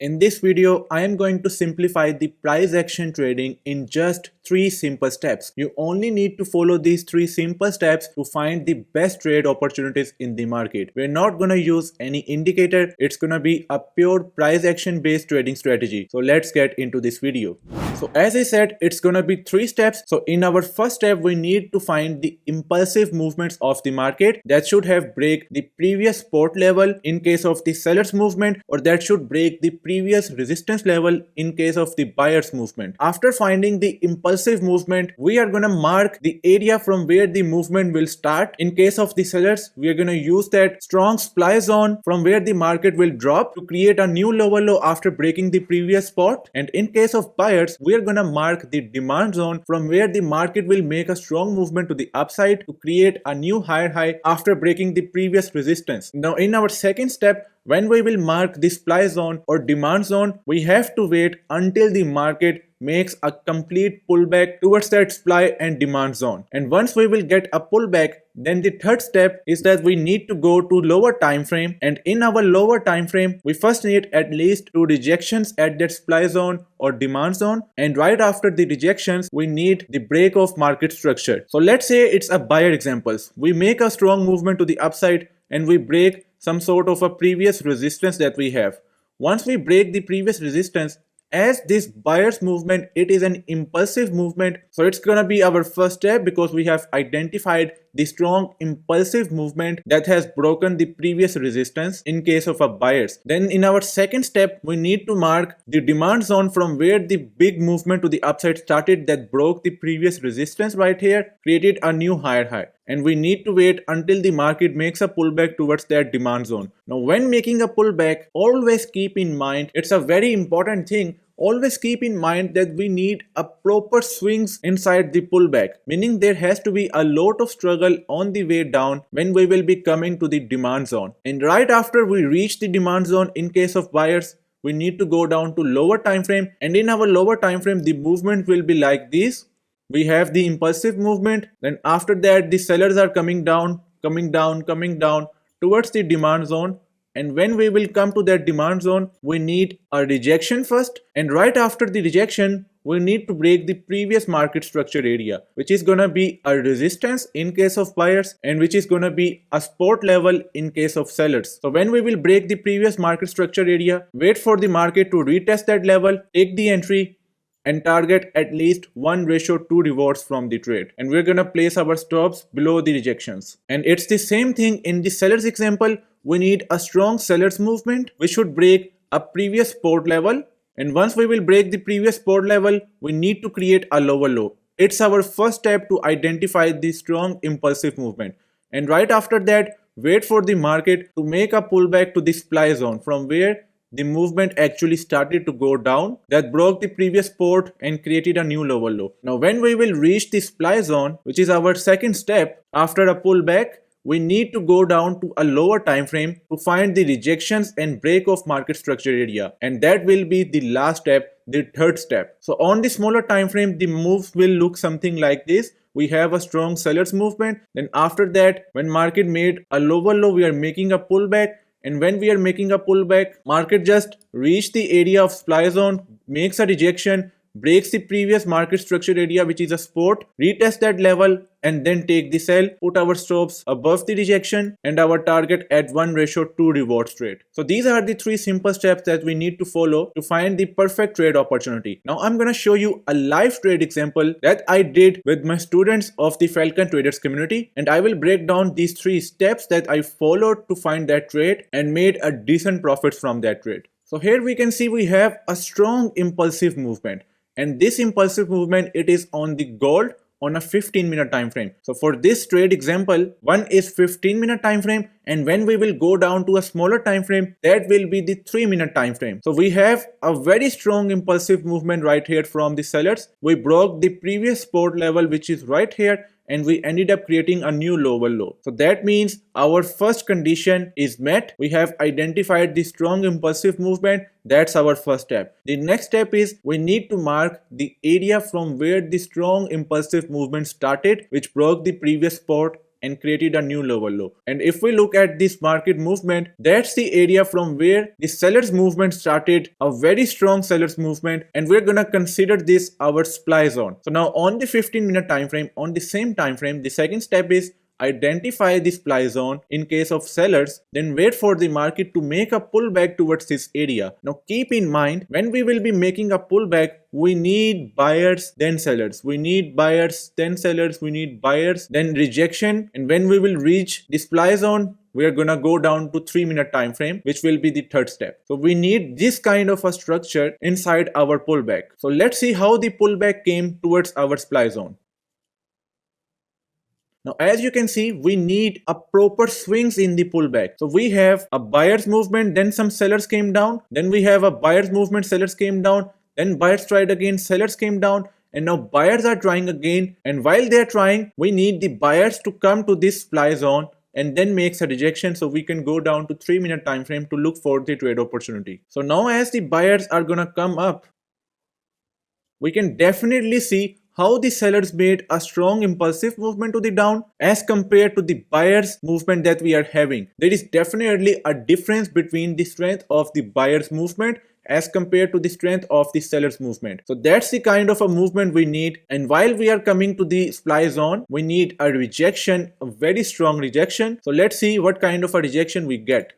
In this video, I am going to simplify the price action trading in just 3 simple steps. You only need to follow these 3 simple steps to find the best trade opportunities in the market. We're not going to use any indicator. It's going to be a pure price action based trading strategy. So let's get into this video. So as I said, it's going to be 3 steps. So in our first step, we need to find the impulsive movements of the market that should have break the previous support level in case of the seller's movement, or that should break the previous resistance level in case of the buyer's movement. After finding the impulsive movement, we are going to mark the area from where the movement will start. In case of the sellers, we are going to use that strong supply zone from where the market will drop to create a new lower low after breaking the previous spot. And in case of buyers, we are going to mark the demand zone from where the market will make a strong movement to the upside to create a new higher high after breaking the previous resistance. Now in our second step, when we will mark the supply zone or demand zone, we have to wait until the market makes a complete pullback towards that supply and demand zone. And once we will get a pullback, then the third step is that we need to go to lower time frame, and in our lower time frame we first need at least 2 rejections at that supply zone or demand zone, and right after the rejections we need the break of market structure. So let's say it's a buyer examples. We make a strong movement to the upside and we break some sort of a previous resistance that we have. Once we break the previous resistance, as this buyer's movement, it is an impulsive movement, so it's gonna be our first step because we have identified the strong impulsive movement that has broken the previous resistance in case of a buyers. Then in our second step, we need to mark the demand zone from where the big movement to the upside started that broke the previous resistance right here, created a new higher high. And we need to wait until the market makes a pullback towards that demand zone. Now when making a pullback, always keep in mind, it's a very important thing, always keep in mind that we need a proper swings inside the pullback, meaning there has to be a lot of struggle on the way down when we will be coming to the demand zone. And right after we reach the demand zone in case of buyers, we need to go down to lower time frame, and in our lower time frame the movement will be like this. We have the impulsive movement, then after that the sellers are coming down towards the demand zone. And when we will come to that demand zone, we need a rejection first, and right after the rejection we need to break the previous market structure area, which is gonna be a resistance in case of buyers and which is gonna be a support level in case of sellers. So when we will break the previous market structure area, wait for the market to retest that level, take the entry and target at least 1:2 rewards from the trade, and we're gonna place our stops below the rejections. And it's the same thing in the sellers example. We need a strong sellers movement which should break a previous support level, and once we will break the previous support level, we need to create a lower low. It's our first step to identify the strong impulsive movement, and right after that wait for the market to make a pullback to the supply zone from where the movement actually started to go down, that broke the previous support and created a new lower low. Now when we will reach the supply zone, which is our second step after a pullback, we need to go down to a lower time frame to find the rejections and break of market structure area, and that will be the last step, the third step. So on the smaller time frame the moves will look something like this. We have a strong sellers movement, then after that when market made a lower low we are making a pullback, and when we are making a pullback, market just reach the area of supply zone, makes a rejection, breaks the previous market structure area which is a support, retest that level and then take the sell, put our stops above the rejection and our target at 1:2 rewards trade. So these are the 3 simple steps that we need to follow to find the perfect trade opportunity. Now I'm gonna show you a live trade example that I did with my students of the Falcon Traders community, and I will break down these 3 steps that I followed to find that trade and made a decent profits from that trade. So here we can see we have a strong impulsive movement, and this impulsive movement, it is on the gold on a 15-minute time frame. So for this trade example, one is 15-minute time frame, and when we will go down to a smaller time frame, that will be the 3-minute time frame. So we have a very strong impulsive movement right here from the sellers. We broke the previous support level which is right here, and we ended up creating a new lower low. So that means our first condition is met. We have identified the strong impulsive movement. That's our first step. The next step is we need to mark the area from where the strong impulsive movement started, which broke the previous support and created a new lower low. And if we look at this market movement, that's the area from where the sellers movement started, a very strong sellers movement, and we're gonna consider this our supply zone. So now on the 15-minute time frame, on the same time frame, the second step is identify the supply zone in case of sellers, then wait for the market to make a pullback towards this area. Now keep in mind, when we will be making a pullback, we need buyers then sellers, we need buyers then sellers, we need buyers then rejection, and when we will reach the supply zone, we are gonna go down to 3-minute time frame, which will be the third step. So we need this kind of a structure inside our pullback. So let's see how the pullback came towards our supply zone. Now, as you can see, we need a proper swings in the pullback. So we have a buyer's movement, then some sellers came down, then we have a buyer's movement, sellers came down, then buyers tried again, sellers came down, and now buyers are trying again. And while they're trying, we need the buyers to come to this supply zone and then makes a rejection, so we can go down to 3-minute time frame to look for the trade opportunity. So now as the buyers are gonna come up, we can definitely see how the sellers made a strong impulsive movement to the down as compared to the buyers movement that we are having. There is definitely a difference between the strength of the buyers movement as compared to the strength of the sellers movement. So that's the kind of a movement we need. And while we are coming to the supply zone, we need a rejection, a very strong rejection. So let's see what kind of a rejection we get.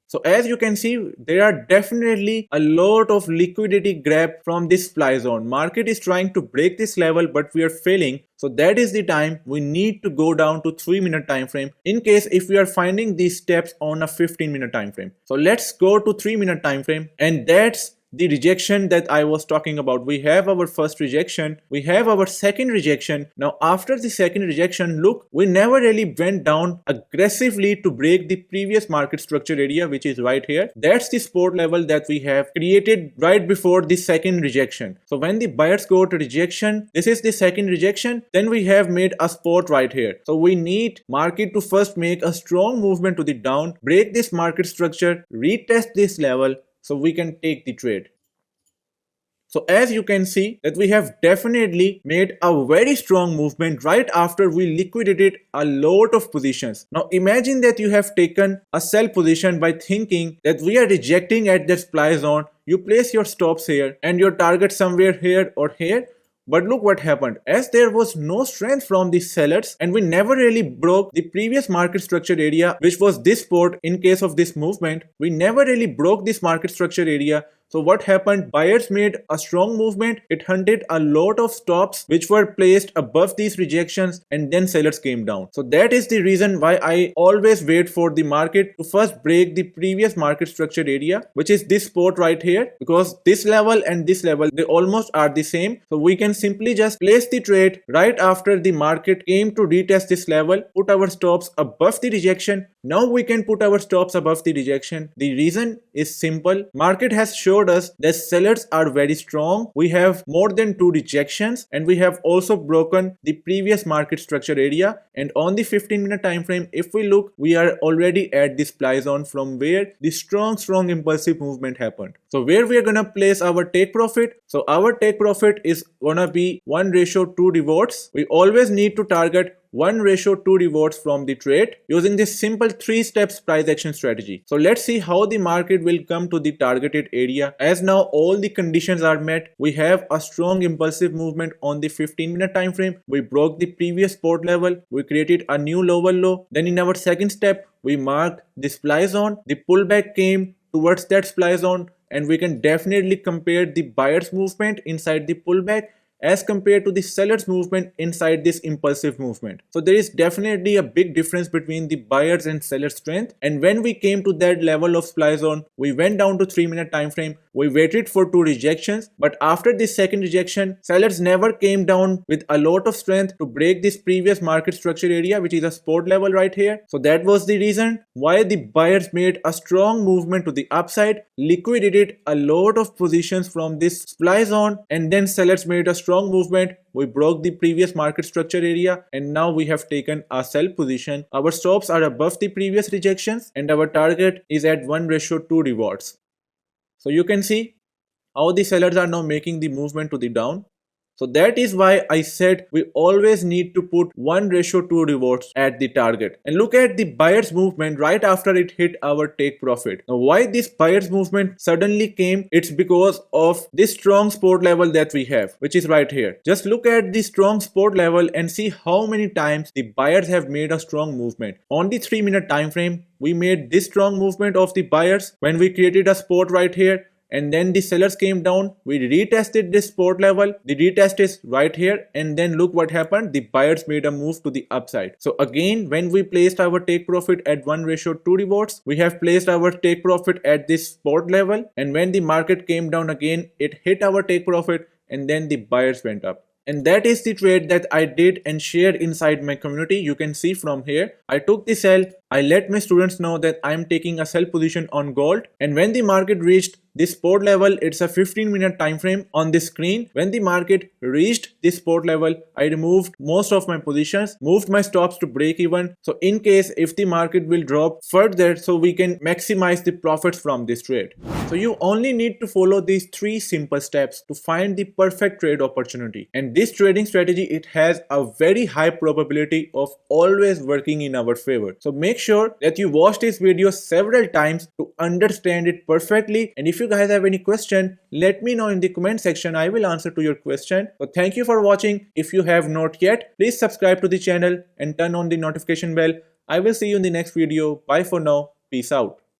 So as you can see, there are definitely a lot of liquidity grab from this supply zone. Market is trying to break this level, but we are failing. So that is the time we need to go down to 3-minute time frame in case if we are finding these steps on a 15-minute time frame. So let's go to 3-minute time frame, and that's the rejection that I was talking about. We have our first rejection, we have our second rejection. Now after the second rejection, look, we never really went down aggressively to break the previous market structure area, which is right here. That's the support level that we have created right before the second rejection. So when the buyers go to rejection, this is the second rejection, then we have made a support right here. So we need market to first make a strong movement to the down, break this market structure, retest this level, so we can take the trade. So as you can see that we have definitely made a very strong movement right after we liquidated a lot of positions. Now imagine that you have taken a sell position by thinking that we are rejecting at the supply zone. You place your stops here and your target somewhere here or here. But look what happened. As there was no strength from the sellers and we never really broke the previous market structure area, which was this support in case of this movement, we never really broke this market structure area. So what happened? Buyers made a strong movement. It hunted a lot of stops which were placed above these rejections, and then sellers came down. So that is the reason why I always wait for the market to first break the previous market structure area, which is this support right here, because this level and this level, they almost are the same. So we can simply just place the trade right after the market came to retest this level, put our stops above the rejection. Now we can put our stops above the rejection. The reason is simple. Market has showed us that sellers are very strong. We have more than 2 rejections and we have also broken the previous market structure area. And on the 15-minute time frame, if we look, we are already at this supply zone from where the strong impulsive movement happened. So where we are gonna place our take profit? So our take profit is gonna be 1:2 rewards. We always need to target 1:2 rewards from the trade using this simple 3-step price action strategy. So let's see how the market will come to the targeted area. As now all the conditions are met, we have a strong impulsive movement on the 15-minute time frame. We broke the previous support level, we created a new lower low. Then in our second step, we marked the supply zone. The pullback came towards that supply zone, and we can definitely compare the buyer's movement inside the pullback as compared to the seller's movement inside this impulsive movement. So there is definitely a big difference between the buyers and seller's strength. And when we came to that level of supply zone, we went down to 3-minute time frame. We waited for 2 rejections, but after this second rejection, sellers never came down with a lot of strength to break this previous market structure area, which is a support level right here. So that was the reason why the buyers made a strong movement to the upside, liquidated a lot of positions from this supply zone, and then sellers made a strong movement. We broke the previous market structure area, and now we have taken a sell position. Our stops are above the previous rejections and our target is at 1:2 rewards. So you can see how the sellers are now making the movement to the down. So that is why I said we always need to put 1:2 rewards at the target. And look at the buyer's movement right after it hit our take profit. Now why this buyer's movement suddenly came? It's because of this strong support level that we have, which is right here. Just look at the strong support level and see how many times the buyers have made a strong movement. On the 3-minute time frame, we made this strong movement of the buyers when we created a support right here, and then the sellers came down. We retested this support level. The retest is right here, and then look what happened. The buyers made a move to the upside. So again, when we placed our take profit at 1:2 rewards, we have placed our take profit at this support level, and when the market came down again, it hit our take profit, and then the buyers went up. And that is the trade that I did and shared inside my community. You can see from here, I took the sell. I let my students know that I'm taking a sell position on gold, and when the market reached this support level, it's a 15-minute time frame on the screen. When the market reached this support level, I removed most of my positions, moved my stops to break even. So in case if the market will drop further, so we can maximize the profits from this trade. So you only need to follow these 3 simple steps to find the perfect trade opportunity. And this trading strategy, it has a very high probability of always working in our favor. So make sure that you watch this video several times to understand it perfectly. And if you guys have any question, let me know in the comment section. I will answer to your question. So thank you for watching. If you have not yet, please subscribe to the channel and turn on the notification bell. I will see you in the next video. Bye for now. Peace out.